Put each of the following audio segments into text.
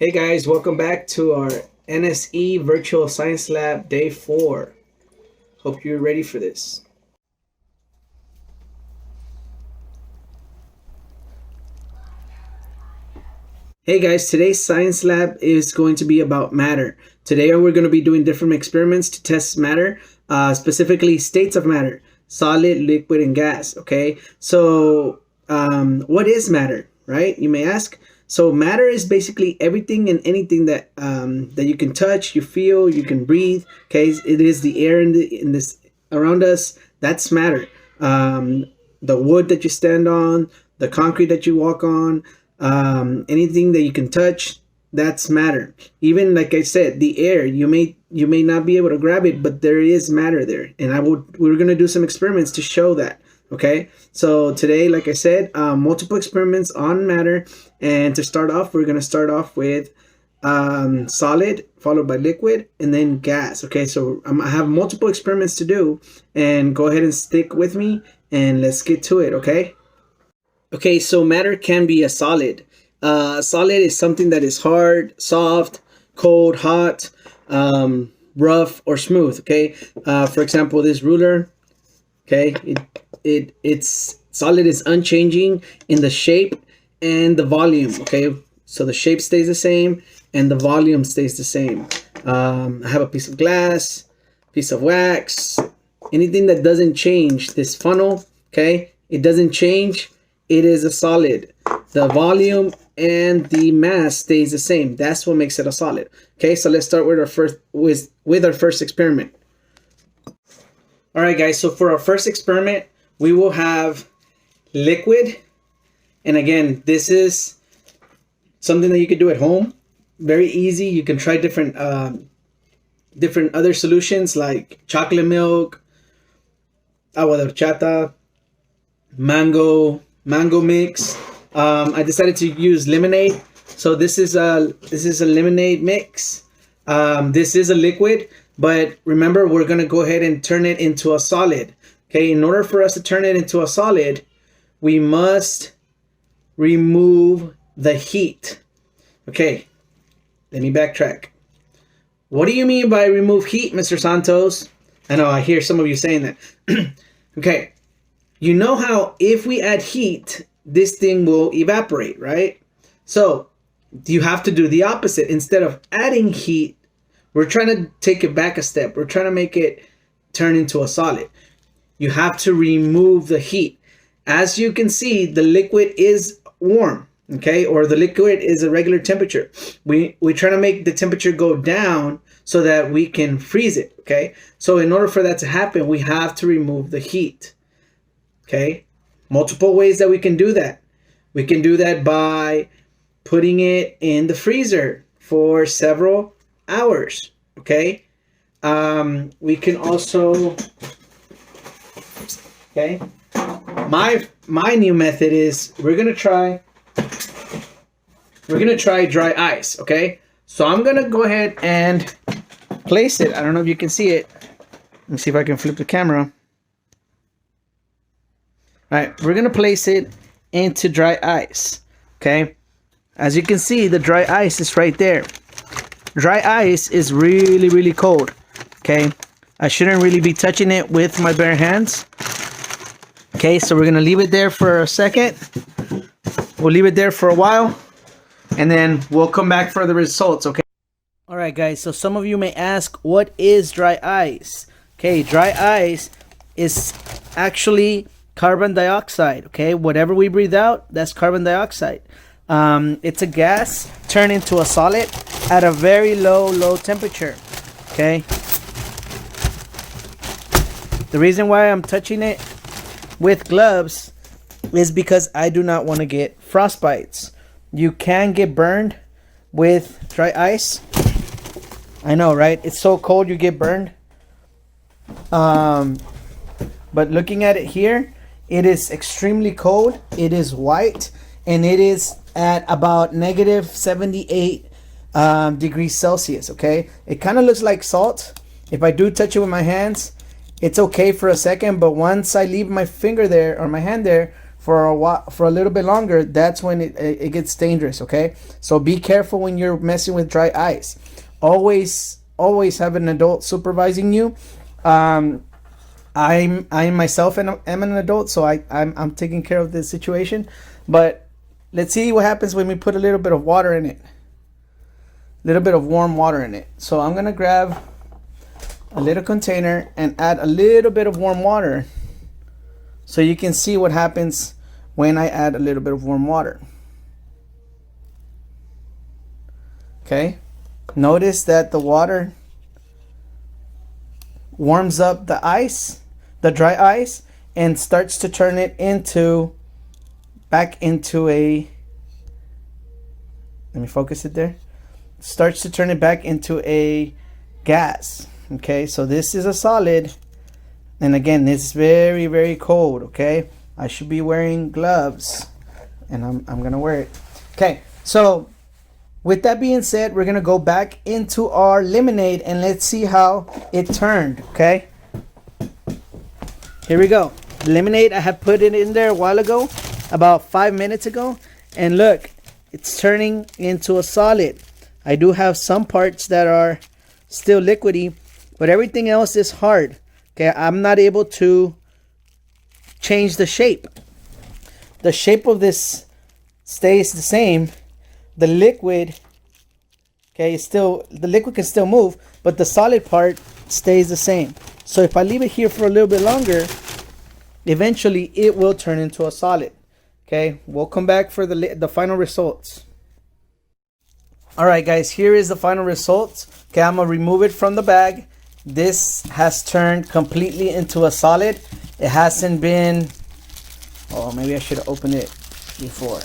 Hey guys, welcome back to our NSE Virtual Science Lab Day 4. Hope you're ready for this. Hey guys, today's science lab is going to be about matter. Today we're going to be doing different experiments to test matter, specifically states of matter, solid, liquid, and gas. Okay, so what is matter, right? You may ask. So matter is basically everything and anything that that you can touch, you feel, you can breathe. Okay, it is the air in this around us. That's matter. The wood that you stand on, the concrete that you walk on, anything that you can touch, that's matter. Even like I said, the air, you may not be able to grab it, but there is matter there, and we're gonna do some experiments to show that. Okay, so today, like I said, multiple experiments on matter, and to start off, we're gonna start off with solid, followed by liquid, and then gas. Okay, so I have multiple experiments to do, and go ahead and stick with me, and let's get to it. Okay, so matter can be a solid. Solid is something that is hard, soft, cold, hot, rough, or smooth. Okay, for example, this ruler. Okay, it's solid is unchanging in the shape and the volume. Okay, so the shape stays the same and the volume stays the same. I have a piece of glass, piece of wax, anything that doesn't change. This funnel, okay, it doesn't change. It is a solid. The volume and the mass stays the same. That's what makes it a solid. Okay, so let's start with our first experiment. All right, guys. So for our first experiment, we will have liquid, and again, this is something that you could do at home. Very easy. You can try different other solutions like chocolate milk, agua de horchata, mango mix. I decided to use lemonade. So this is a lemonade mix. This is a liquid, but remember, we're gonna go ahead and turn it into a solid. Okay, in order for us to turn it into a solid, we must remove the heat. Okay, let me backtrack. What do you mean by remove heat, Mr. Santos? I know I hear some of you saying that. Okay, you know how if we add heat, this thing will evaporate, right? So you have to do the opposite. Instead of adding heat, we're trying to take it back a step. We're trying to make it turn into a solid. You have to remove the heat. As you can see, the liquid is warm, okay? Or the liquid is a regular temperature. We try to make the temperature go down so that we can freeze it, okay? So in order for that to happen, we have to remove the heat, okay? Multiple ways that we can do that. We can do that by putting it in the freezer for several hours, okay? We can also, okay? My new method is we're gonna try dry ice, okay? So I'm gonna go ahead and place it. I don't know if you can see it. Let me see if I can flip the camera. All right, we're gonna place it into dry ice, okay? As you can see, the dry ice is right there. Dry ice is really, really cold, okay? I shouldn't really be touching it with my bare hands. Okay, so we're gonna leave it there for a second. We'll leave it there for a while, and then we'll come back for the results, okay? All right, guys, so some of you may ask, what is dry ice? Okay, dry ice is actually carbon dioxide, okay? Whatever we breathe out, that's carbon dioxide. It's a gas turned into a solid at a very low temperature, okay? The reason why I'm touching it with gloves is because I do not want to get frostbites. You can get burned with dry ice. I know, right? It's so cold you get burned. But looking at it here, it is extremely cold. It is white, and it is at about negative 78 degrees Celsius, okay? It kind of looks like salt. If I do touch it with my hands, it's okay for a second, but once I leave my finger there or my hand there for a while, for a little bit longer, that's when it gets dangerous. Okay, so be careful when you're messing with dry ice. Always have an adult supervising you. I myself am an adult, so I'm taking care of this situation. But let's see what happens when we put a little bit of water in it, a little bit of warm water in it. So I'm gonna grab a little container and add a little bit of warm water, so you can see what happens when I add a little bit of warm water. Okay, notice that the water warms up the ice, the dry ice, and starts to turn it back into a, let me focus it there, starts to turn it back into a gas. Okay, so this is a solid, and again, it's very, very cold. Okay, I should be wearing gloves, and I'm gonna wear it. Okay, so with that being said, we're gonna go back into our lemonade and let's see how it turned. Okay, here we go. Lemonade, I had put it in there a while ago, about 5 minutes ago, and look, it's turning into a solid. I do have some parts that are still liquidy, but everything else is hard. Okay, I'm not able to change the shape. The shape of this stays the same. The liquid, okay, the liquid can still move, but the solid part stays the same. So if I leave it here for a little bit longer, eventually it will turn into a solid. Okay, we'll come back for the final results. All right, guys, here is the final results. Okay, I'm gonna remove it from the bag. This has turned completely into a solid. It hasn't been, oh, maybe I should have opened it before,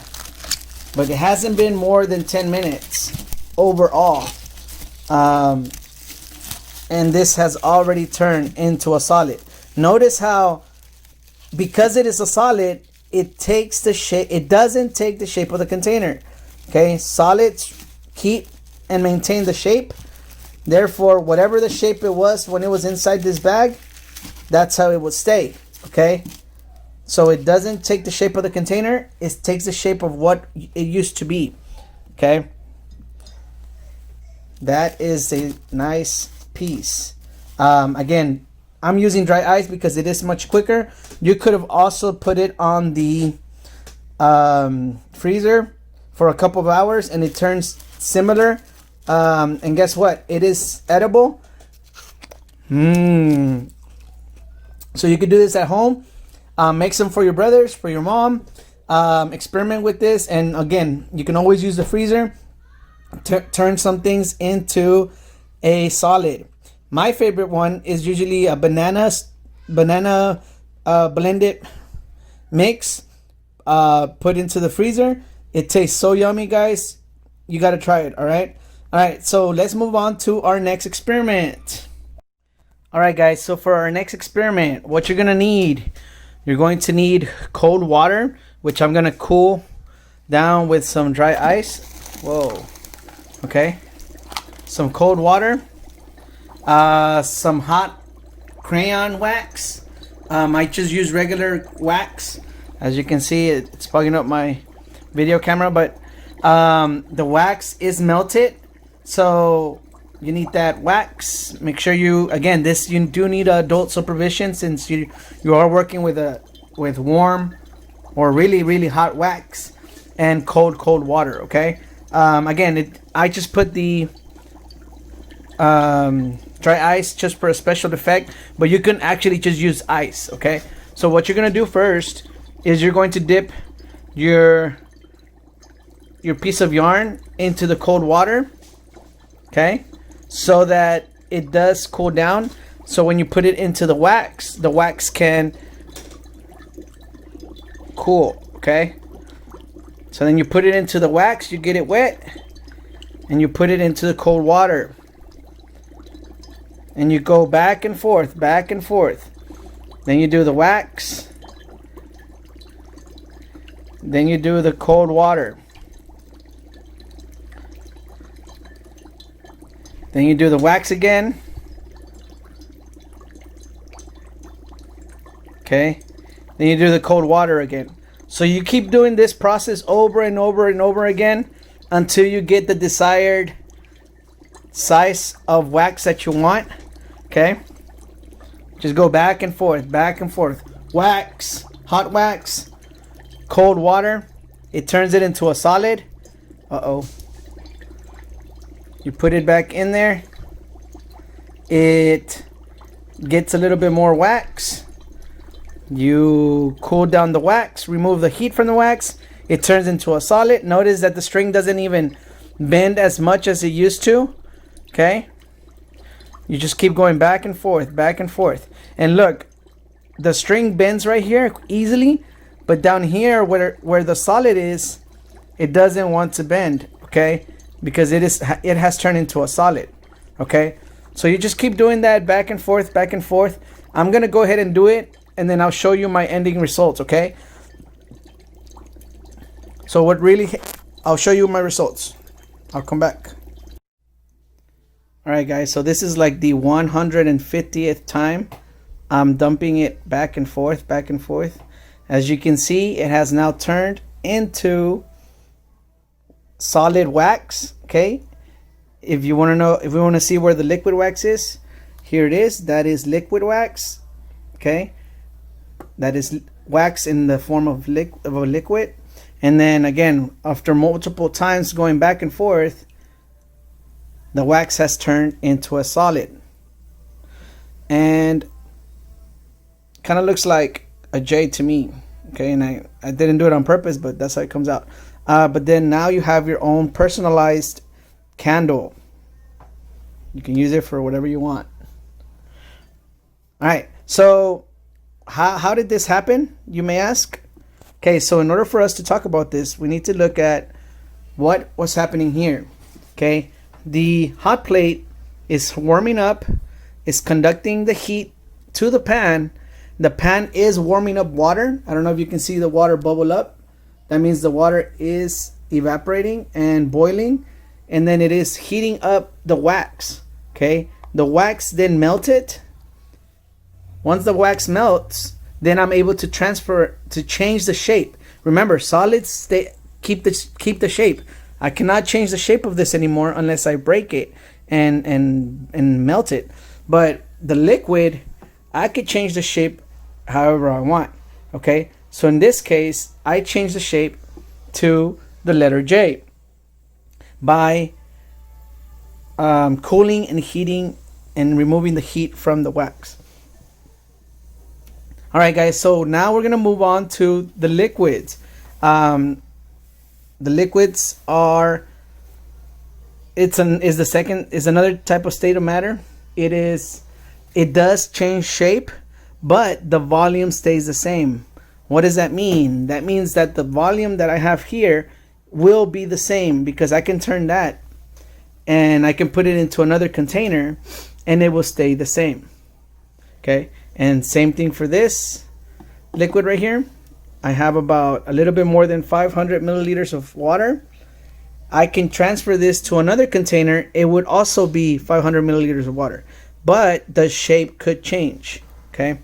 but it hasn't been more than 10 minutes overall. And this has already turned into a solid. Notice how, because it is a solid, it takes the shape, it doesn't take the shape of the container. Okay, solids keep and maintain the shape. Therefore, whatever the shape it was when it was inside this bag, that's how it would stay. Okay, so it doesn't take the shape of the container, it takes the shape of what it used to be. Okay, that is a nice piece. Again, I'm using dry ice because it is much quicker. You could have also put it on the freezer for a couple of hours and it turns similar. And guess what? It is edible. So you could do this at home. Make some for your brothers, for your mom. Experiment with this. And again, you can always use the freezer. Turn some things into a solid. My favorite one is usually a banana blended mix. Put into the freezer. It tastes so yummy, guys. You got to try it. All right. All right. So let's move on to our next experiment. All right, guys. So for our next experiment, what you're going to need, you're going to need cold water, which I'm going to cool down with some dry ice. Whoa. Okay. Some cold water. Some hot crayon wax. I just use regular wax. As you can see, it's bugging up my video camera, but the wax is melted, so you need that wax. Make sure you do need adult supervision, since you are working with warm or really hot wax and cold water. Okay. I just put the dry ice just for a special effect, but you can actually just use ice. Okay, so what you're gonna do first is you're going to dip your piece of yarn into the cold water, okay, so that it does cool down. So when you put it into the wax can cool. Okay, so then you put it into the wax, you get it wet, and you put it into the cold water, and you go back and forth. Then you do the wax, then you do the cold water, then you do the wax again. Okay, then you do the cold water again. So you keep doing this process over and over and over again until you get the desired size of wax that you want. Okay, just go back and forth, wax, hot wax, cold water. It turns it into a solid. You put it back in there, it gets a little bit more wax. You cool down the wax, remove the heat from the wax, it turns into a solid. Notice that the string doesn't even bend as much as it used to. Okay, you just keep going back and forth, and look, the string bends right here easily, but down here where the solid is, it doesn't want to bend. Okay, because it has turned into a solid. Okay, so you just keep doing that back and forth. I'm gonna go ahead and do it, and then I'll show you my ending results. Okay, so I'll show you my results. I'll come back. Alright guys, so this is like the 150th time I'm dumping it back and forth. As you can see, it has now turned into solid wax. Okay, if you want to see where the liquid wax is, here it is. That is liquid wax. Okay, that is wax in the form of a liquid. And then again, after multiple times going back and forth, the wax has turned into a solid, and kind of looks like a J to me. Okay, and I didn't do it on purpose, but that's how it comes out. But then now you have your own personalized candle. You can use it for whatever you want. All right, so how did this happen, you may ask? Okay, so in order for us to talk about this, we need to look at what was happening here. Okay, the hot plate is warming up, is conducting the heat to the pan. The pan is warming up water. I don't know if you can see the water bubble up. That means the water is evaporating and boiling, and then it is heating up the wax. Okay, the wax then melted. Once the wax melts, then I'm able to change the shape. Remember, solids keep the shape. I cannot change the shape of this anymore unless I break it and melt it. But the liquid, I could change the shape however I want. Okay, so in this case, I change the shape to the letter J by cooling and heating and removing the heat from the wax. All right, guys, so now we're gonna move on to the liquids. The liquids are another type of state of matter. It does change shape, but the volume stays the same. What does that mean? That means that the volume that I have here will be the same, because I can turn that and I can put it into another container and it will stay the same. Okay, and same thing for this liquid right here. I have about a little bit more than 500 milliliters of water. I can transfer this to another container. It would also be 500 milliliters of water, but the shape could change. Okay,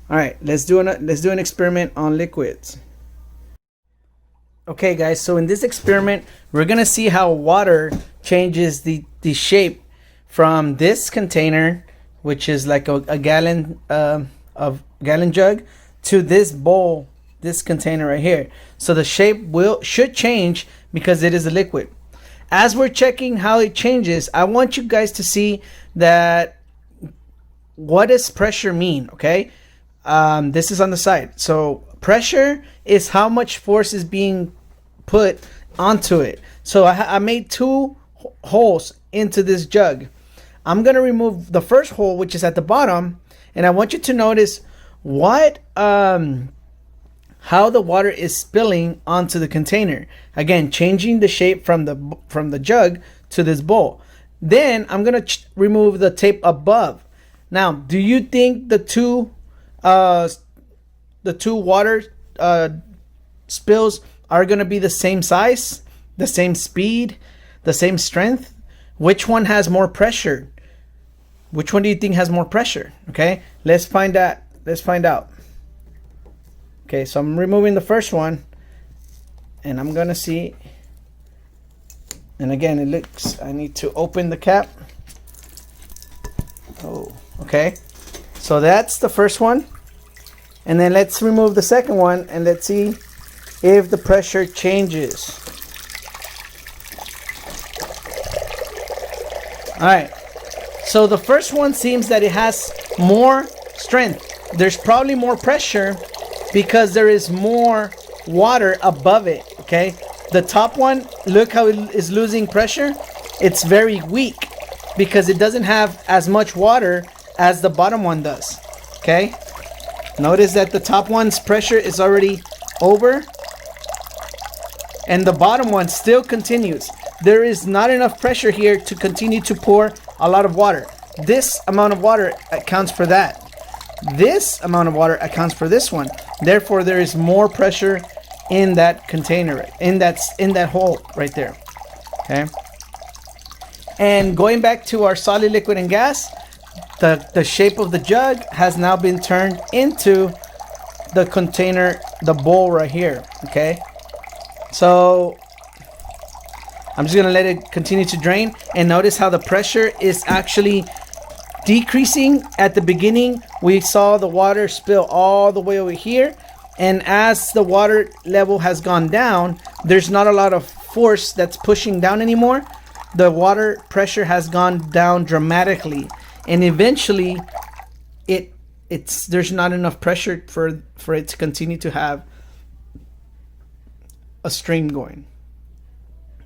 all right, let's do an experiment on liquids. Okay guys, so in this experiment we're gonna see how water changes the shape from this container, which is like a gallon jug, to this bowl, this container right here. So the shape should change because it is a liquid. As we're checking how it changes, I want you guys to see that what does pressure mean. Okay, this is on the side. So pressure is how much force is being put onto it. So I made two holes into this jug. I'm gonna remove the first hole, which is at the bottom, and I want you to notice what how the water is spilling onto the container. Again, changing the shape from the jug to this bowl. Then I'm gonna remove the tape above. Now, do you think the two water spills are gonna be the same size, the same speed, the same strength? Which one has more pressure? Which one do you think has more pressure? Okay, let's find out. Okay, so I'm removing the first one. and I'm gonna see. And again, it looks, I need to open the cap. Oh, okay. So that's the first one. And then let's remove the second one and let's see if the pressure changes. All right. So the first one seems that it has more strength. There's probably more pressure because there is more water above it, okay? The top one, look how it is losing pressure. It's very weak because it doesn't have as much water as the bottom one does, okay? Notice that the top one's pressure is already over and the bottom one still continues. There is not enough pressure here to continue to pour a lot of water. This amount of water accounts for that. This amount of water accounts for this one. Therefore, there is more pressure in that container, in that hole right there. Okay. And going back to our solid, liquid, and gas, the shape of the jug has now been turned into the container, the bowl right here. Okay. So I'm just gonna let it continue to drain, and notice how the pressure is actually decreasing. At the beginning, we saw the water spill all the way over here, and as the water level has gone down, there's not a lot of force that's pushing down anymore. The water pressure has gone down dramatically, and eventually there's not enough pressure for it to continue to have a stream going,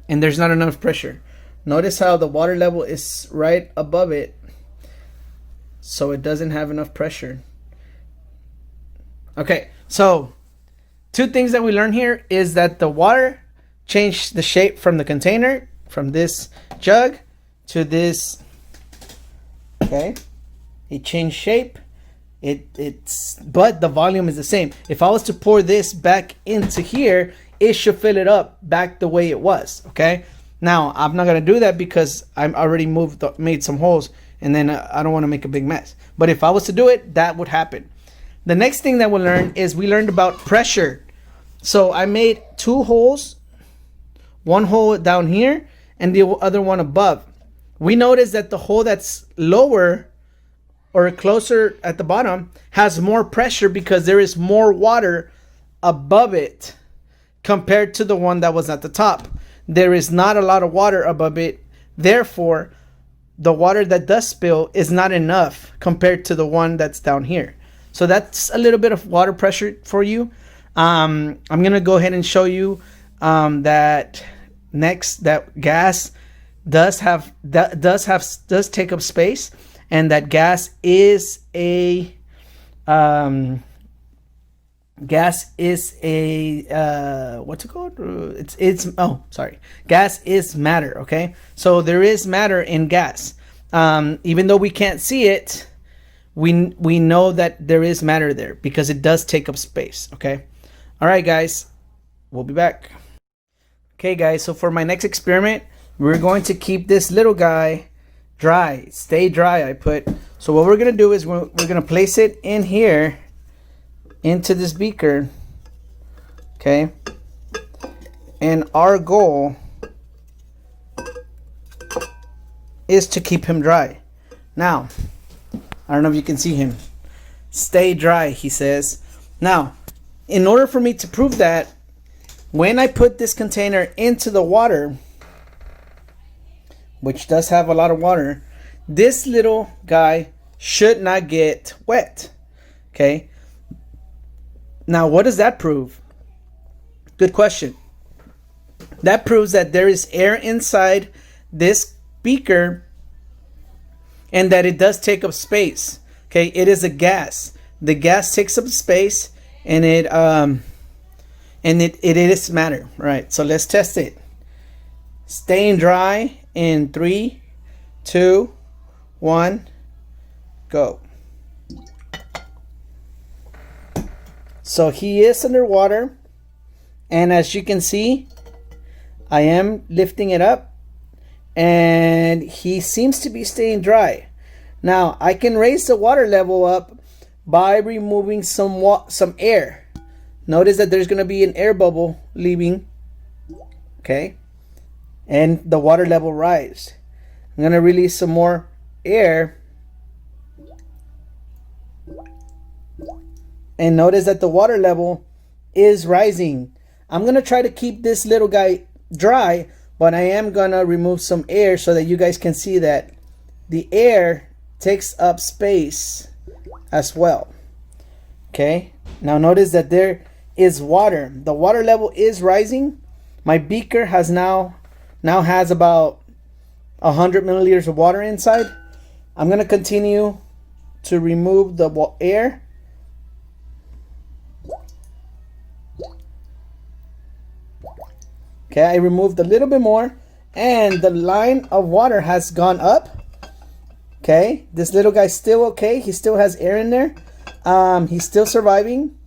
and there's not enough pressure. Notice how the water level is right above it, so it doesn't have enough pressure. Okay, so two things that we learned here is that the water changed the shape from the container, from this jug to this. Okay, it changed shape. But the volume is the same. If I was to pour this back into here, it should fill it up back the way it was. Okay, now I'm not gonna do that because I'm already made some holes, and then I don't want to make a big mess. But if I was to do it, that would happen. The next thing that we'll learn is we learned about pressure. So I made two holes, one hole down here and the other one above. We noticed that the hole that's lower or closer at the bottom has more pressure because there is more water above it compared to the one that was at the top. There is not a lot of water above it. Therefore, the water that does spill is not enough compared to the one that's down here. So that's a little bit of water pressure for you. I'm gonna go ahead and show you that next, that gas does take up space, and that gas is a what's it called? Gas is matter. Okay, so there is matter in gas. Even though we can't see it, we know that there is matter there because it does take up space. Okay, all right, guys, we'll be back. Okay, guys, so for my next experiment, we're going to keep this little guy dry, stay dry. I put, so what we're gonna do is we're gonna place it in here into this beaker. Okay, and our goal is to keep him dry. Now, I don't know if you can see him. Stay dry, he says. Now, in order for me to prove that, when I put this container into the water, which does have a lot of water, this little guy should not get wet. Okay. Now, what does that prove? Good question. That proves that there is air inside this beaker and that it does take up space. Okay, it is a gas. The gas takes up space, and it is matter. Right. So let's test it. Staying dry in 3, 2, 1, go. So he is underwater, and as you can see, I am lifting it up, and he seems to be staying dry. Now I can raise the water level up by removing some air. Notice that there's going to be an air bubble leaving okay? And the water level rise. I'm gonna release some more air. And notice that the water level is rising. I'm gonna try to keep this little guy dry, but I am gonna remove some air so that you guys can see that the air takes up space as well. Okay, now notice that there is water. The water level is rising. My beaker has now has about 100 milliliters of water inside. I'm gonna continue to remove the air. Okay, I removed a little bit more, and the line of water has gone up. Okay, this little guy's still okay. He still has air in there. He's still surviving.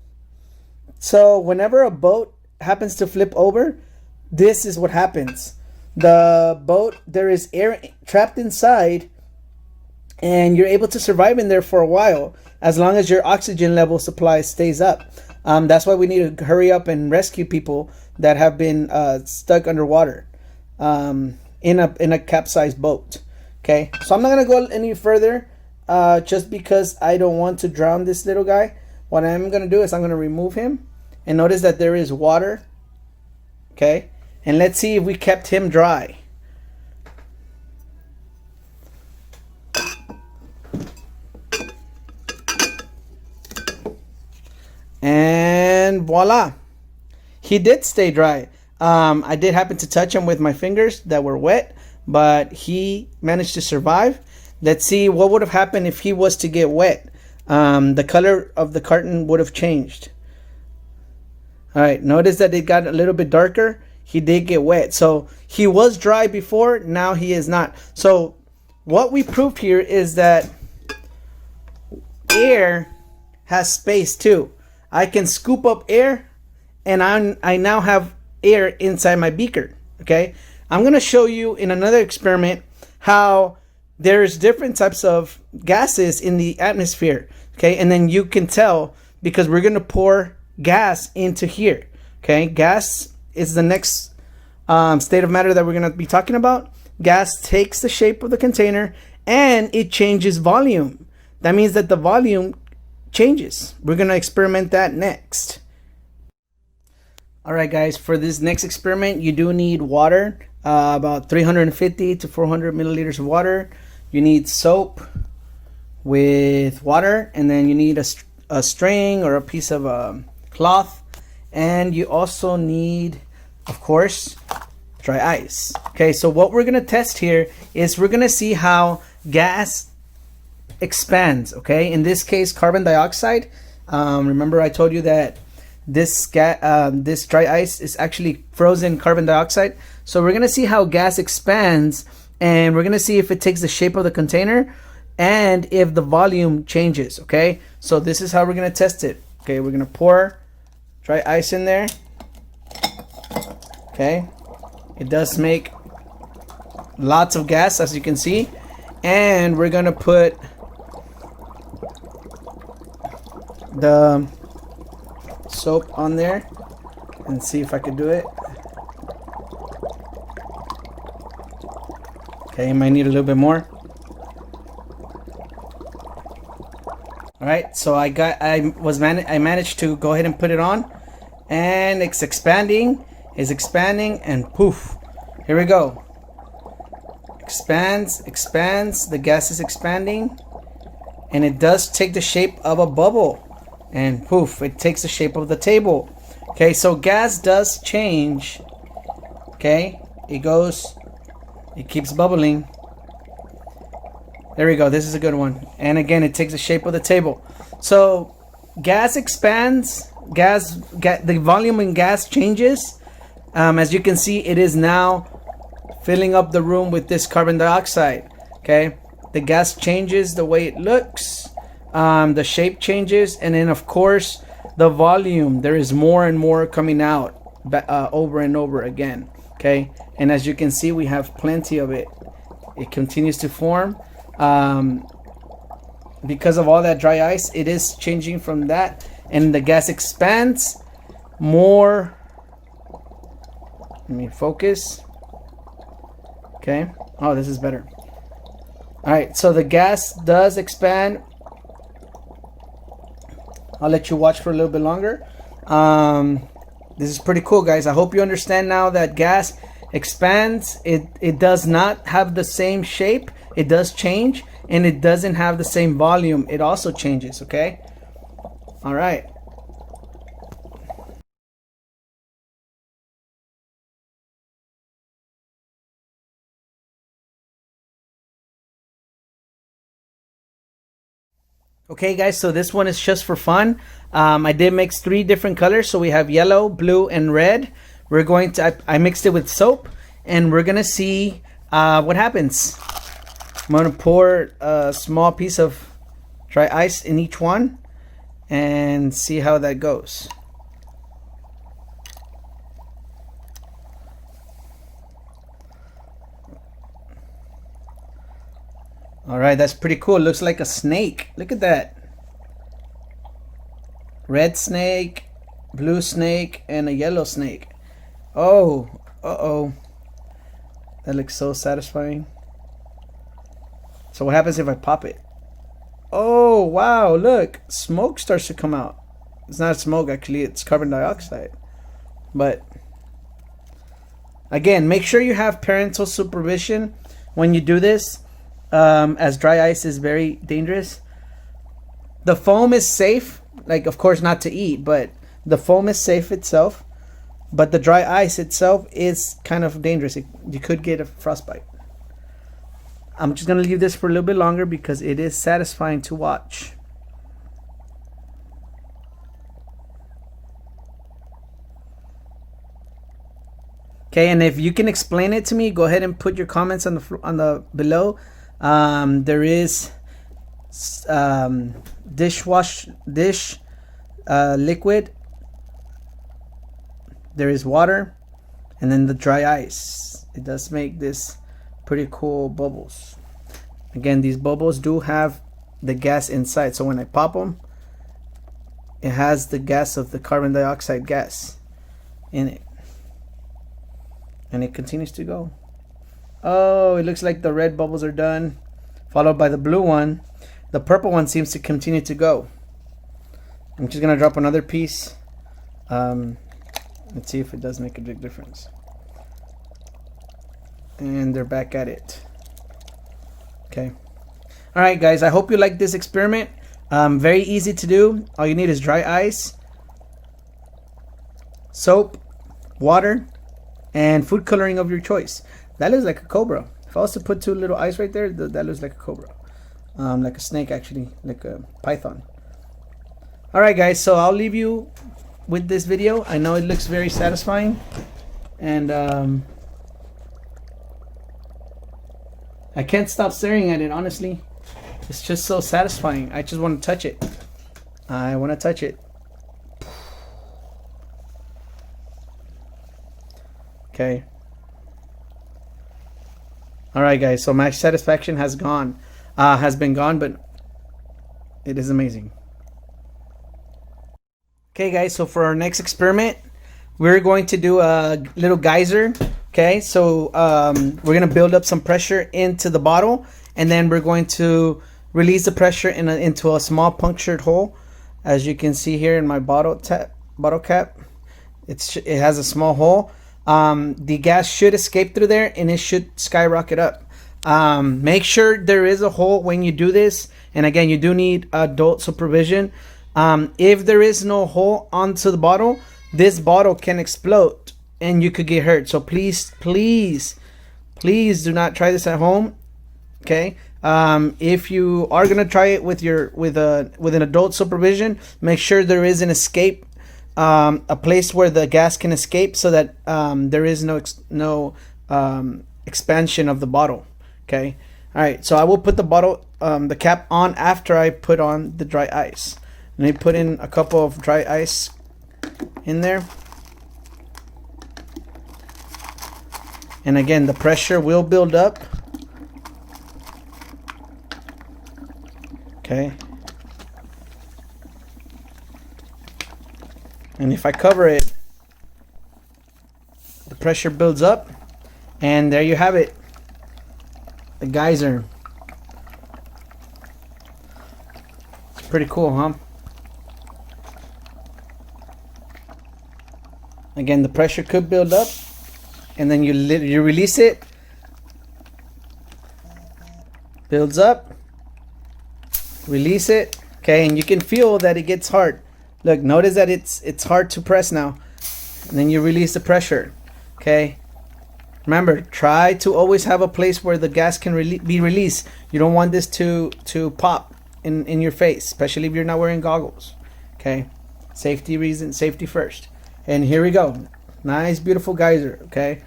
So whenever a boat happens to flip over, this is what happens. The boat, there is air trapped inside, and you're able to survive in there for a while as long as your oxygen level supply stays up. That's why we need to hurry up and rescue people that have been stuck underwater in a capsized boat. Okay, so I'm not gonna go any further just because I don't want to drown this little guy. What I'm gonna do is I'm gonna remove him, and notice that there is water. Okay, and let's see if we kept him dry. And voila, he did stay dry. I did happen to touch him with my fingers that were wet, but he managed to survive. Let's see what would have happened if he was to get wet. The color of the carton would have changed. All right, notice that it got a little bit darker. He did get wet. So he was dry before, now he is not. So what we proved here is that air has space too. I can scoop up air, and I now have air inside my beaker. Okay, I'm gonna show you in another experiment how there's different types of gases in the atmosphere. Okay, and then you can tell because we're gonna pour gas into here. Okay, gas is the next state of matter that we're gonna be talking about. Gas takes the shape of the container and it changes volume. That means that the volume changes. We're gonna experiment that next. All right, guys, for this next experiment, you do need water, about 350 to 400 milliliters of water. You need soap with water, and then you need a string or a piece of cloth, and you also need, of course, dry ice. Okay, so what we're gonna test here is we're gonna see how gas expands. Okay, in this case, carbon dioxide. Remember I told you that this dry ice is actually frozen carbon dioxide. So we're gonna see how gas expands, and we're gonna see if it takes the shape of the container and if the volume changes. Okay, so this is how we're gonna test it. Okay, we're gonna pour dry ice in there. Okay, it does make lots of gas, as you can see, and we're gonna put the soap on there and see if I could do it. Okay, you might need a little bit more. All right, so I managed to go ahead and put it on, and it's expanding, and poof, here we go. Expands, the gas is expanding, and it does take the shape of a bubble, and poof, it takes the shape of the table. Okay, so gas does change. Okay, it keeps bubbling. There we go, this is a good one. And again, it takes the shape of the table. So gas expands, the volume in gas changes. As you can see, it is now filling up the room with this carbon dioxide. Okay, the gas changes the way it looks, the shape changes, and then of course the volume, there is more and more coming out over and over again. Okay, and as you can see, we have plenty of it. It continues to form. Because of all that dry ice, it is changing from that, and the gas expands. More Let me focus. Okay. Oh, this is better. All right, so the gas does expand. I'll let you watch for a little bit longer. This is pretty cool, guys. I hope you understand now that gas expands. It does not have the same shape. It does change, and it doesn't have the same volume. It also changes, okay? All right. Okay, guys, so this one is just for fun. I did mix 3 different colors. So we have yellow, blue, and red. We're going to, I mixed it with soap, and we're going to see what happens. I'm going to pour a small piece of dry ice in each one and see how that goes. All right, that's pretty cool. It looks like a snake. Look at that. Red snake, blue snake, and a yellow snake. Oh, uh-oh. That looks so satisfying. So what happens if I pop it? Oh, wow, look. Smoke starts to come out. It's not smoke, actually. It's carbon dioxide. But, again, make sure you have parental supervision when you do this. As dry ice is very dangerous. The foam is safe, like of course not to eat, but the foam is safe itself. But the dry ice itself is kind of dangerous. You could get a frostbite. I'm just gonna leave this for a little bit longer because it is satisfying to watch. Okay, and if you can explain it to me, go ahead and put your comments on the below. There is dish liquid. There is water, and then the dry ice. It does make this pretty cool bubbles. Again, these bubbles do have the gas inside, so when I pop them, it has the gas of the carbon dioxide gas in it, and it continues to go. Oh, it looks like the red bubbles are done, followed by the blue one. The purple one seems to continue to go. I'm just gonna drop another piece. Let's see if it does make a big difference. And they're back at it. Okay. All right, guys, I hope you like this experiment. Very easy to do. All you need is dry ice, soap, water, and food coloring of your choice. That looks like a cobra. If I was to put 2 little eyes right there, that looks like a cobra. Like a snake, actually, like a python. All right, guys, so I'll leave you with this video. I know it looks very satisfying, and I can't stop staring at it, honestly. It's just so satisfying. I just want to touch it. I want to touch it. Okay. All right, guys, so my satisfaction has been gone, but it is amazing. Okay, guys, so for our next experiment, we're going to do a little geyser. Okay, so we're gonna build up some pressure into the bottle, and then we're going to release the pressure into a small punctured hole. As you can see here in my bottle cap, it has a small hole. The gas should escape through there, and it should skyrocket up. Make sure there is a hole when you do this, and again, you do need adult supervision. If there is no hole onto the bottle, this bottle can explode and you could get hurt. So please do not try this at home. Okay. If you are gonna try it with an adult supervision, make sure there is an escape, a place where the gas can escape, so that there is no expansion of the bottle. Okay. All right. So I will put the bottle, the cap on after I put on the dry ice. Let me put in a couple of dry ice in there. And again, the pressure will build up. Okay. And if I cover it, the pressure builds up, and there you have it, the geyser. It's pretty cool, huh? Again, the pressure could build up, and then you release it, builds up, release it, okay, and you can feel that it gets hard. Look, notice that it's hard to press now, and then you release the pressure. Okay, remember, try to always have a place where the gas can be released. You don't want this to pop in your face, especially if you're not wearing goggles. Okay, safety reason, safety first. And here we go, nice beautiful geyser. Okay,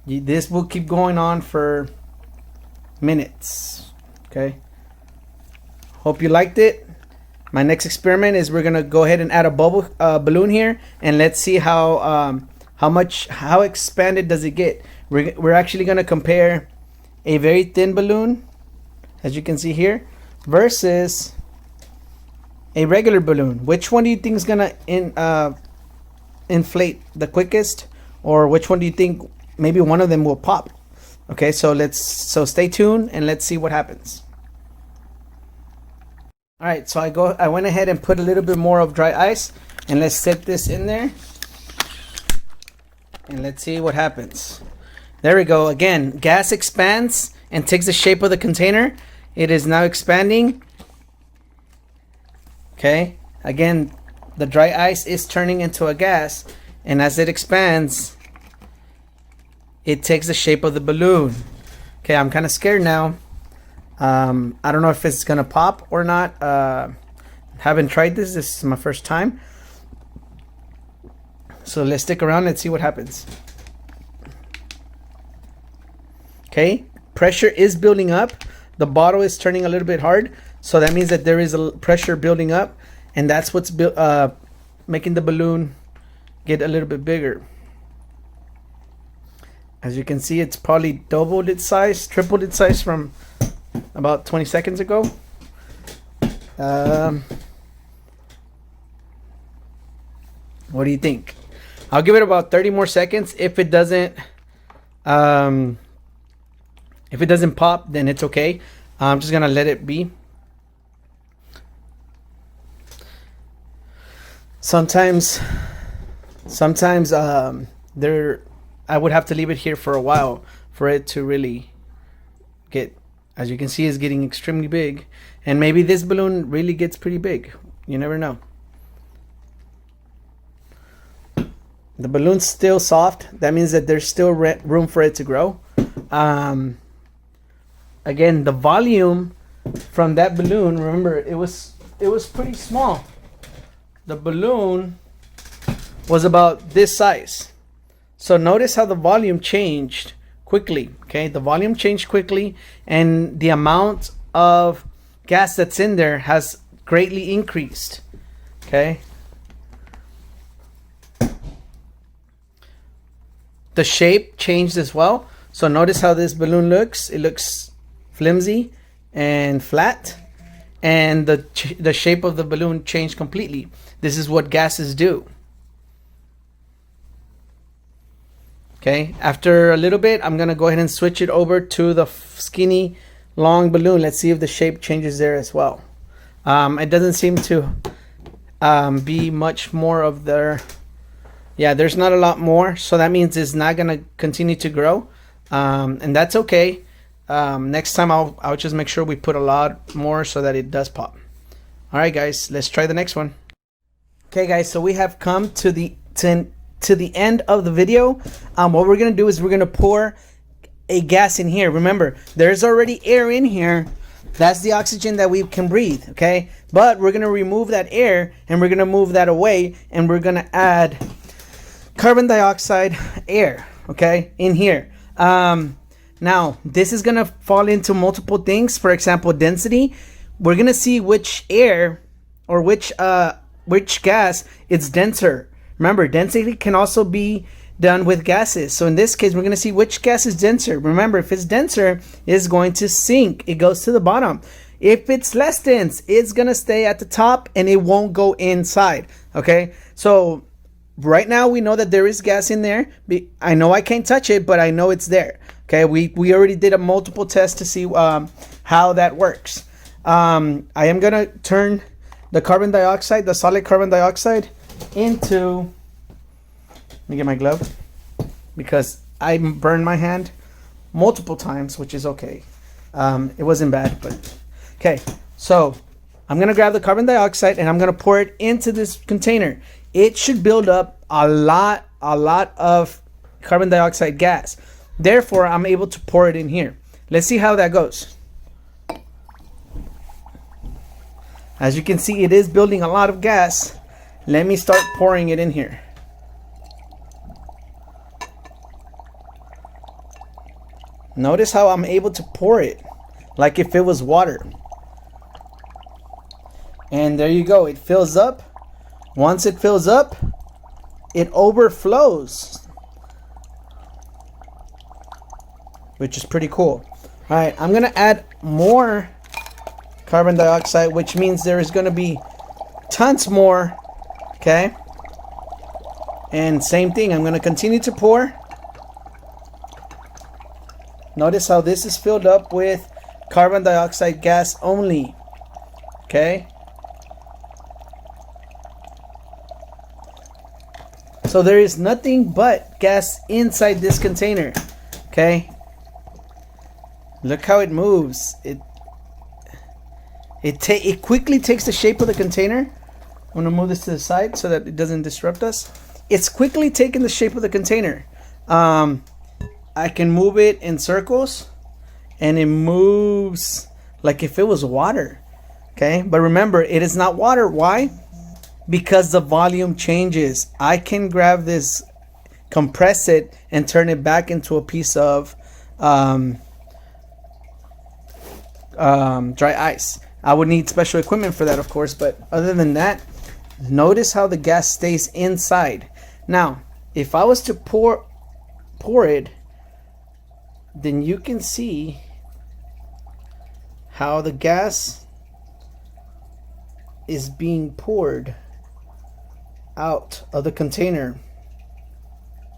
this will keep going on for minutes. Okay, hope you liked it. My next experiment is we're gonna go ahead and add a bubble balloon here, and let's see how expanded does it get. We're actually gonna compare a very thin balloon, as you can see here, versus a regular balloon. Which one do you think is gonna inflate the quickest, or which one do you think maybe one of them will pop? Okay, so stay tuned and let's see what happens. All right, so I went ahead and put a little bit more of dry ice, and let's set this in there, and let's see what happens. There we go. Again, gas expands and takes the shape of the container. It is now expanding. Okay, again, the dry ice is turning into a gas, and as it expands, it takes the shape of the balloon. Okay, I'm kind of scared now. I don't know if it's gonna pop or not. Haven't tried this. This is my first time. So let's stick around and see what happens. Okay, pressure is building up. The bottle is turning a little bit hard, so that means that there is a pressure building up, and that's what's making the balloon get a little bit bigger. As you can see, it's probably doubled its size, tripled its size from about 20 seconds ago. What do you think? I'll give it about 30 more seconds. If it doesn't pop, then it's okay. I'm just gonna let it be. Sometimes I would have to leave it here for a while for it to really get, as you can see, it's getting extremely big, and maybe this balloon really gets pretty big. You never know. The balloon's still soft. That means that there's still room for it to grow. Again, the volume from that balloon, remember, it was pretty small. The balloon was about this size. So notice how the volume changed quickly. Okay, the volume changed quickly, and the amount of gas that's in there has greatly increased. Okay, the shape changed as well. So notice how this balloon looks. It looks flimsy and flat, and the shape of the balloon changed completely. This is what gases do. Okay, after a little bit, I'm gonna go ahead and switch it over to the skinny long balloon. Let's see if the shape changes there as well. It doesn't seem to be much more of their, yeah, there's not a lot more, so that means it's not gonna continue to grow, and that's okay. Next time I'll just make sure we put a lot more so that it does pop. All right, guys, let's try the next one. Okay, guys, so we have come to the end of the video. What we're gonna do is we're gonna pour a gas in here. Remember, there's already air in here. That's the oxygen that we can breathe. Okay, but we're gonna remove that air, and we're gonna move that away, and we're gonna add carbon dioxide air, okay, in here. Now this is gonna fall into multiple things. For example, density. We're gonna see which air or which gas is denser. Remember, density can also be done with gases. So in this case, we're going to see which gas is denser. Remember, if it's denser, it's going to sink. It goes to the bottom. If it's less dense, it's going to stay at the top and it won't go inside. Okay, so right now we know that there is gas in there. I know I can't touch it, but I know it's there. Okay, we already did a multiple test to see how that works. I am gonna turn the carbon dioxide, the solid carbon dioxide, into. Let me get my glove because I burned my hand multiple times, which is okay. It wasn't bad, but okay. So I'm gonna grab the carbon dioxide and I'm gonna pour it into this container. It should build up a lot of carbon dioxide gas. Therefore, I'm able to pour it in here. Let's see how that goes. As you can see, it is building a lot of gas. Let me start pouring it in here. Notice how I'm able to pour it like if it was water. And there you go. It fills up. Once it fills up, it overflows, which is pretty cool. All right, I'm gonna add more carbon dioxide, which means there is gonna be tons more. Okay, and same thing, I'm gonna continue to pour. Notice how this is filled up with carbon dioxide gas only. Okay, so there is nothing but gas inside this container. Okay, look how it moves. It quickly takes the shape of the container. I'm gonna move this to the side so that it doesn't disrupt us. It's quickly taking the shape of the container. I can move it in circles and it moves like if it was water. Okay, but remember, it is not water. Why? Because the volume changes. I can grab this, compress it, and turn it back into a piece of dry ice. I would need special equipment for that, of course, but other than that, notice how the gas stays inside. Now, if I was to pour it, then you can see how the gas is being poured out of the container.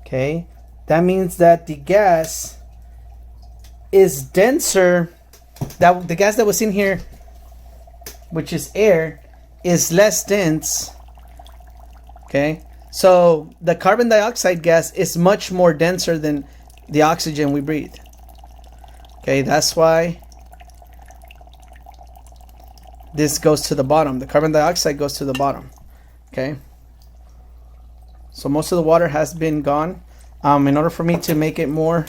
Okay, that means that the gas is denser. That the gas that was in here, which is air, is less dense. Okay, so the carbon dioxide gas is much more denser than the oxygen we breathe. Okay, that's why this goes to the bottom. The carbon dioxide goes to the bottom. Okay, so most of the water has been gone. In order for me to make it more,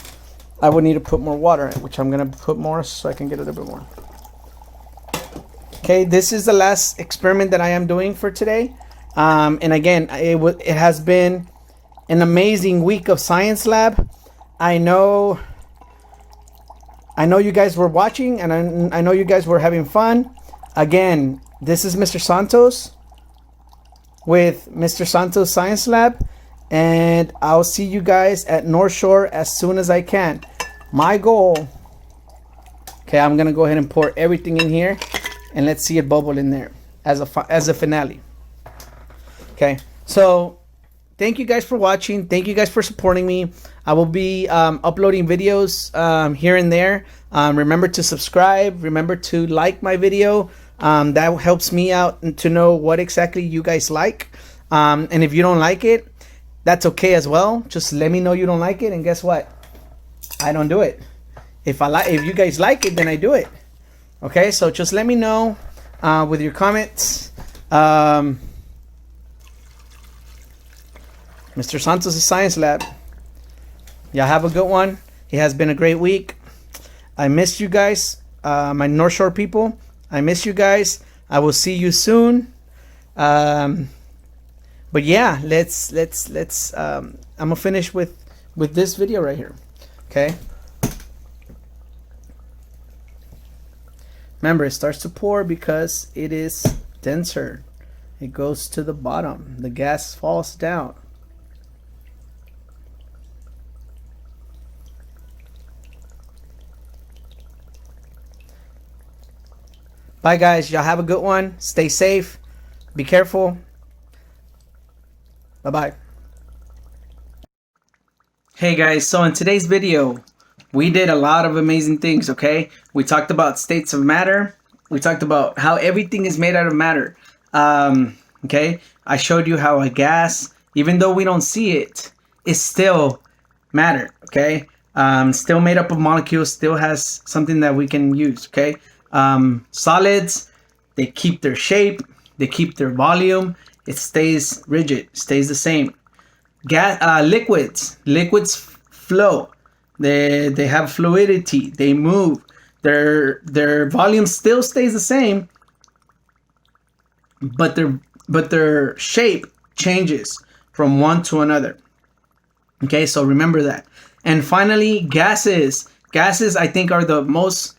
I would need to put more water, which I'm gonna put more so I can get a little bit more. Okay, this is the last experiment that I am doing for today. And again, it has been an amazing week of science lab. I know you guys were watching, and I know you guys were having fun. Again, this is Mr. Santos with Mr. Santos Science Lab, and I'll see you guys at North Shore as soon as I can. My goal, okay, I'm gonna go ahead and pour everything in here, and let's see it bubble in there as a finale. Okay, so thank you guys for watching. Thank you guys for supporting me. I will be uploading videos here and there. Remember to subscribe. Remember to like my video. That helps me out to know what exactly you guys like. And if you don't like it, that's okay as well. Just let me know you don't like it, and guess what? I don't do it. If you guys like it, then I do it. Okay, so just let me know with your comments. Mr. Santos' Science Lab. Y'all have a good one. It has been a great week. I missed you guys, my North Shore people. I miss you guys. I will see you soon. But yeah, let's. I'm gonna finish with this video right here. Okay. Remember, it starts to pour because it is denser. It goes to the bottom. The gas falls down. Bye, guys. Y'all have a good one. Stay safe. Be careful. Bye-bye. Hey guys, so in today's video, we did a lot of amazing things, okay? We talked about states of matter. We talked about how everything is made out of matter. Okay? I showed you how a gas, even though we don't see it, is still matter, okay? Still made up of molecules, still has something that we can use, okay? Solids, they keep their shape, they keep their volume, it stays rigid, stays the same. Liquids flow, they have fluidity, they move, their volume still stays the same, but their shape changes from one to another. Okay, so remember that. And finally, gases I think are the most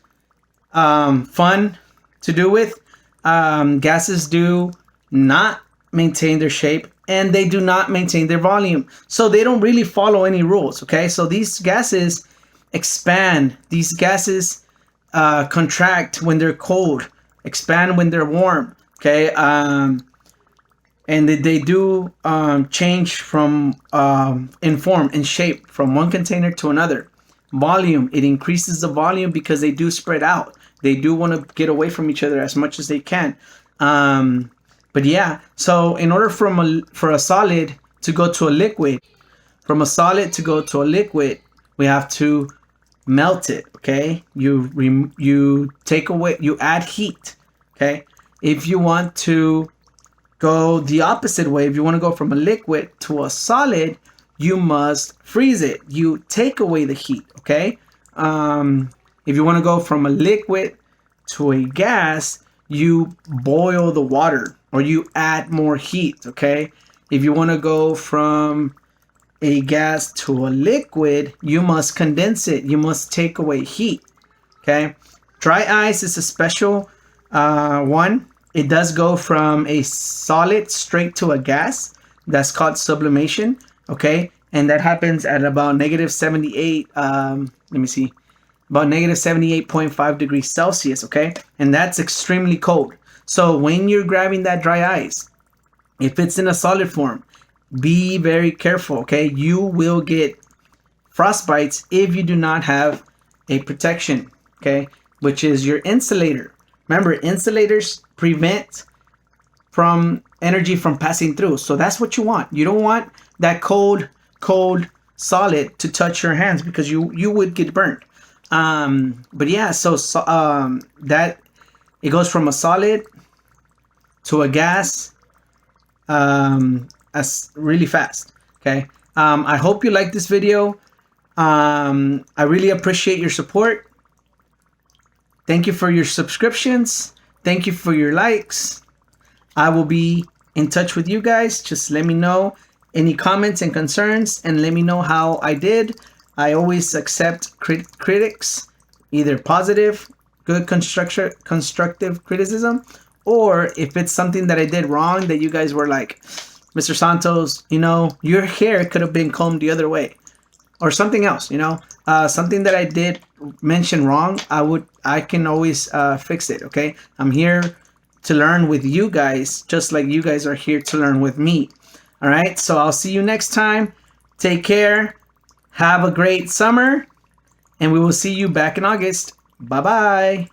fun to do with. Gases do not maintain their shape, and they do not maintain their volume. So they don't really follow any rules, okay? So these gases expand. These gases contract when they're cold, expand when they're warm, okay? And they do change from in form and shape from one container to another. Volume, it increases the volume because they do spread out. They do want to get away from each other as much as they can. But yeah, so in order for a solid to go to a liquid, from a solid to go to a liquid, we have to melt it, okay? You take away, you add heat, okay? If you want to go the opposite way, if you want to go from a liquid to a solid, you must freeze it. You take away the heat, okay? If you want to go from a liquid to a gas, you boil the water or you add more heat, okay? If you want to go from a gas to a liquid, you must condense it. You must take away heat, okay? Dry ice is a special one. It does go from a solid straight to a gas. That's called sublimation, okay? And that happens at about negative 78, about negative 78.5 degrees Celsius, okay? And that's extremely cold. So when you're grabbing that dry ice, if it's in a solid form, be very careful, okay? You will get frostbites if you do not have a protection, okay? Which is your insulator. Remember, insulators prevent from energy from passing through. So that's what you want. You don't want that cold solid to touch your hands because you would get burnt. But yeah, so that it goes from a solid to a gas as really fast. Okay. I hope you like this video. I really appreciate your support. Thank you for your subscriptions. Thank you for your likes. I will be in touch with you guys. Just let me know any comments and concerns and let me know how I did. I always accept critics, either positive, good constructive criticism, or if it's something that I did wrong that you guys were like, Mr. Santos, your hair could have been combed the other way, or something else, something that I did mention wrong, I can always fix it, okay? I'm here to learn with you guys, just like you guys are here to learn with me. All right, so I'll see you next time. Take care. Have a great summer, and we will see you back in August. Bye-bye.